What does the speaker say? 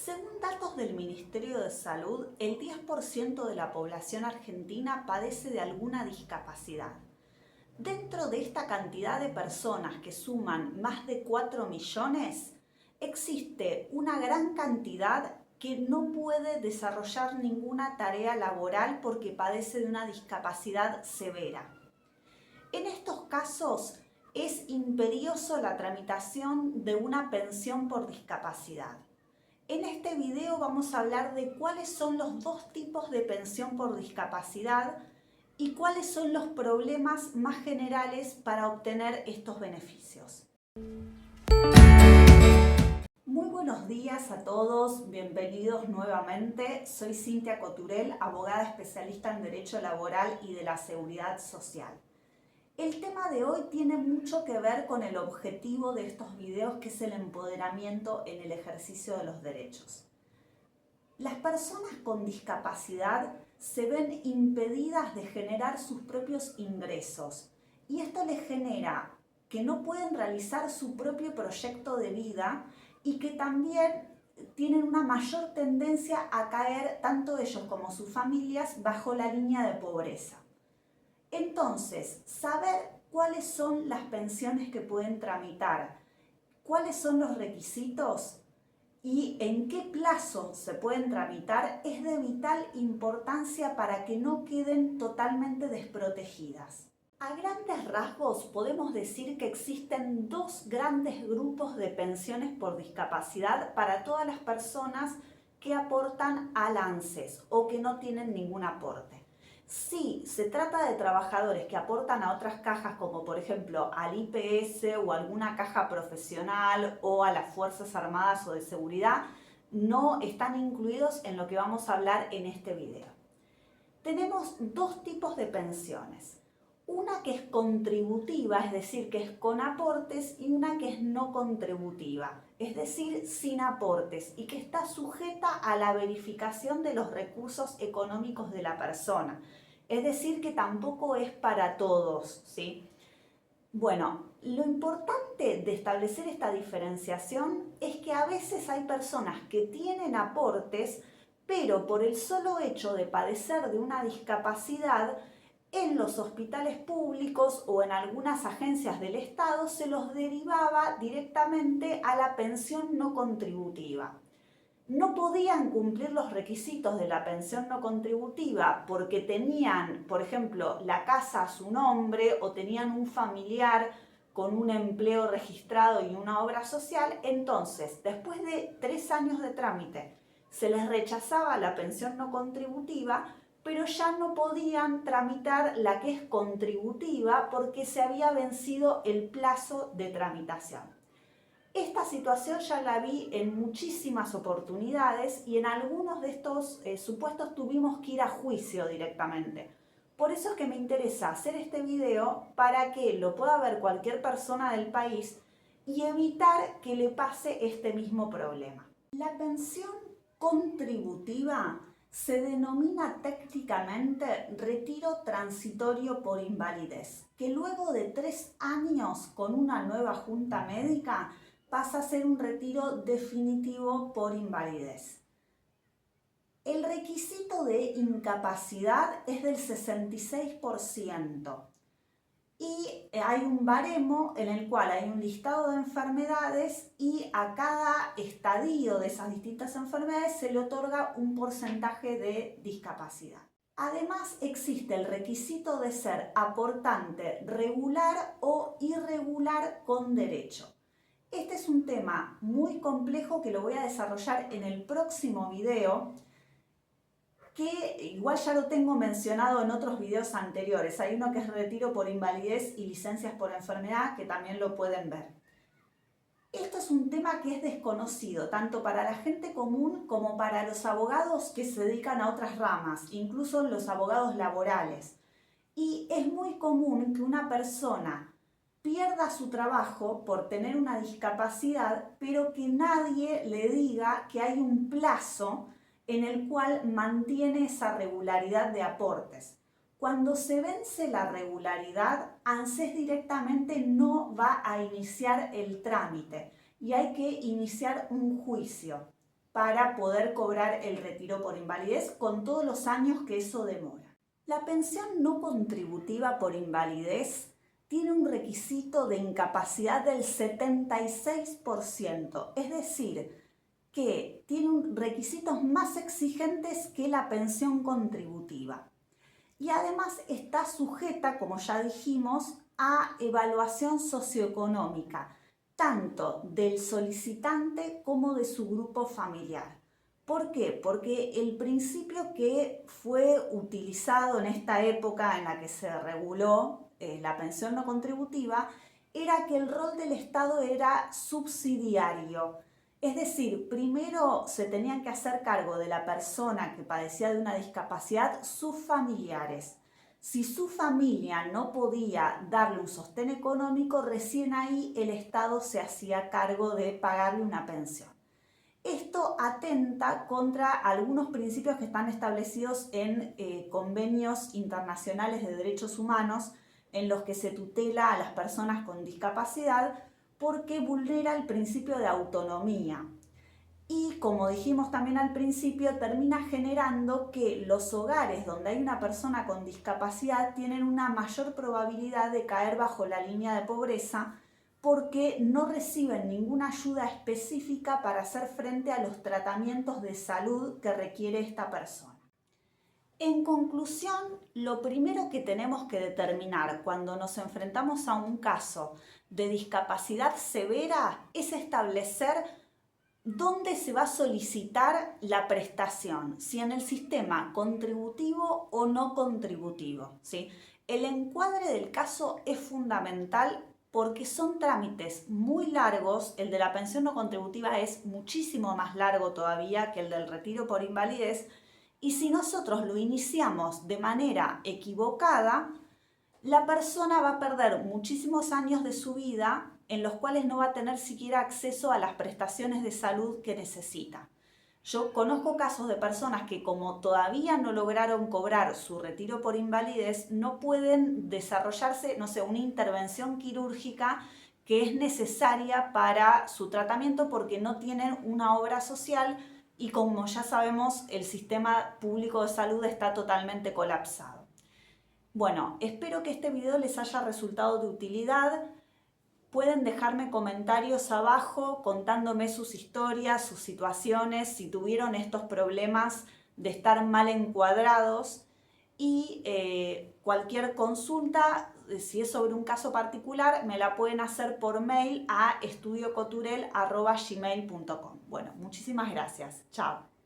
Según datos del Ministerio de Salud, el 10% de la población argentina padece de alguna discapacidad. Dentro de esta cantidad de personas que suman más de 4 millones, existe una gran cantidad que no puede desarrollar ninguna tarea laboral porque padece de una discapacidad severa. En estos casos es imperioso la tramitación de una pensión por discapacidad. En este video vamos a hablar de cuáles son los dos tipos de pensión por discapacidad y cuáles son los problemas más generales para obtener estos beneficios. Muy buenos días a todos, bienvenidos nuevamente. Soy Cintia Coturel, abogada especialista en Derecho Laboral y de la Seguridad Social. El tema de hoy tiene mucho que ver con el objetivo de estos videos, que es el empoderamiento en el ejercicio de los derechos. Las personas con discapacidad se ven impedidas de generar sus propios ingresos y esto les genera que no pueden realizar su propio proyecto de vida y que también tienen una mayor tendencia a caer, tanto ellos como sus familias, bajo la línea de pobreza. Entonces, saber cuáles son las pensiones que pueden tramitar, cuáles son los requisitos y en qué plazo se pueden tramitar es de vital importancia para que no queden totalmente desprotegidas. A grandes rasgos podemos decir que existen dos grandes grupos de pensiones por discapacidad para todas las personas que aportan al ANSES o que no tienen ningún aporte. Si se trata de trabajadores que aportan a otras cajas, como por ejemplo al IPS o alguna caja profesional o a las Fuerzas Armadas o de Seguridad, no están incluidos en lo que vamos a hablar en este video. Tenemos dos tipos de pensiones. Una que es contributiva, es decir, que es con aportes, y una que es no contributiva, es decir, sin aportes y que está sujeta a la verificación de los recursos económicos de la persona. Es decir, que tampoco es para todos, ¿sí? Bueno, lo importante de establecer esta diferenciación es que a veces hay personas que tienen aportes, pero por el solo hecho de padecer de una discapacidad, en los hospitales públicos o en algunas agencias del Estado se los derivaba directamente a la pensión no contributiva. No podían cumplir los requisitos de la pensión no contributiva porque tenían, por ejemplo, la casa a su nombre o tenían un familiar con un empleo registrado y una obra social. Entonces, después de 3 años de trámite, se les rechazaba la pensión no contributiva, pero ya no podían tramitar la que es contributiva porque se había vencido el plazo de tramitación. Esta situación ya la vi en muchísimas oportunidades y en algunos de estos supuestos tuvimos que ir a juicio directamente. Por eso es que me interesa hacer este video para que lo pueda ver cualquier persona del país y evitar que le pase este mismo problema. La pensión contributiva se denomina técnicamente retiro transitorio por invalidez, que luego de 3 años con una nueva junta médica pasa a ser un retiro definitivo por invalidez. El requisito de incapacidad es del 66% y hay un baremo en el cual hay un listado de enfermedades y a cada estadio de esas distintas enfermedades se le otorga un porcentaje de discapacidad. Además, existe el requisito de ser aportante regular o irregular con derecho. Este es un tema muy complejo que lo voy a desarrollar en el próximo video, que igual ya lo tengo mencionado en otros videos anteriores. Hay uno que es retiro por invalidez y licencias por enfermedad, que también lo pueden ver. Esto es un tema que es desconocido, tanto para la gente común como para los abogados que se dedican a otras ramas, incluso los abogados laborales. Y es muy común que una persona pierda su trabajo por tener una discapacidad, pero que nadie le diga que hay un plazo en el cual mantiene esa regularidad de aportes. Cuando se vence la regularidad, ANSES directamente no va a iniciar el trámite y hay que iniciar un juicio para poder cobrar el retiro por invalidez con todos los años que eso demora. La pensión no contributiva por invalidez tiene un requisito de incapacidad del 76%, es decir, que tiene requisitos más exigentes que la pensión contributiva. Y además está sujeta, como ya dijimos, a evaluación socioeconómica, tanto del solicitante como de su grupo familiar. ¿Por qué? Porque el principio que fue utilizado en esta época en la que se reguló la pensión no contributiva era que el rol del Estado era subsidiario. Es decir, primero se tenían que hacer cargo de la persona que padecía de una discapacidad sus familiares. Si su familia no podía darle un sostén económico, recién ahí el Estado se hacía cargo de pagarle una pensión. Esto atenta contra algunos principios que están establecidos en convenios internacionales de derechos humanos en los que se tutela a las personas con discapacidad porque vulnera el principio de autonomía. Y como dijimos también al principio, termina generando que los hogares donde hay una persona con discapacidad tienen una mayor probabilidad de caer bajo la línea de pobreza porque no reciben ninguna ayuda específica para hacer frente a los tratamientos de salud que requiere esta persona. En conclusión, lo primero que tenemos que determinar cuando nos enfrentamos a un caso de discapacidad severa es establecer dónde se va a solicitar la prestación, si en el sistema contributivo o no contributivo, ¿sí? El encuadre del caso es fundamental porque son trámites muy largos. El de la pensión no contributiva es muchísimo más largo todavía que el del retiro por invalidez, y si nosotros lo iniciamos de manera equivocada, la persona va a perder muchísimos años de su vida en los cuales no va a tener siquiera acceso a las prestaciones de salud que necesita. Yo conozco casos de personas que como todavía no lograron cobrar su retiro por invalidez, no pueden desarrollarse, no sé, una intervención quirúrgica que es necesaria para su tratamiento porque no tienen una obra social y como ya sabemos, el sistema público de salud está totalmente colapsado. Bueno, espero que este video les haya resultado de utilidad. Pueden dejarme comentarios abajo contándome sus historias, sus situaciones, si tuvieron estos problemas de estar mal encuadrados y cualquier consulta, si es sobre un caso particular, me la pueden hacer por mail a estudiocoturel@gmail.com. Bueno, muchísimas gracias. Chao.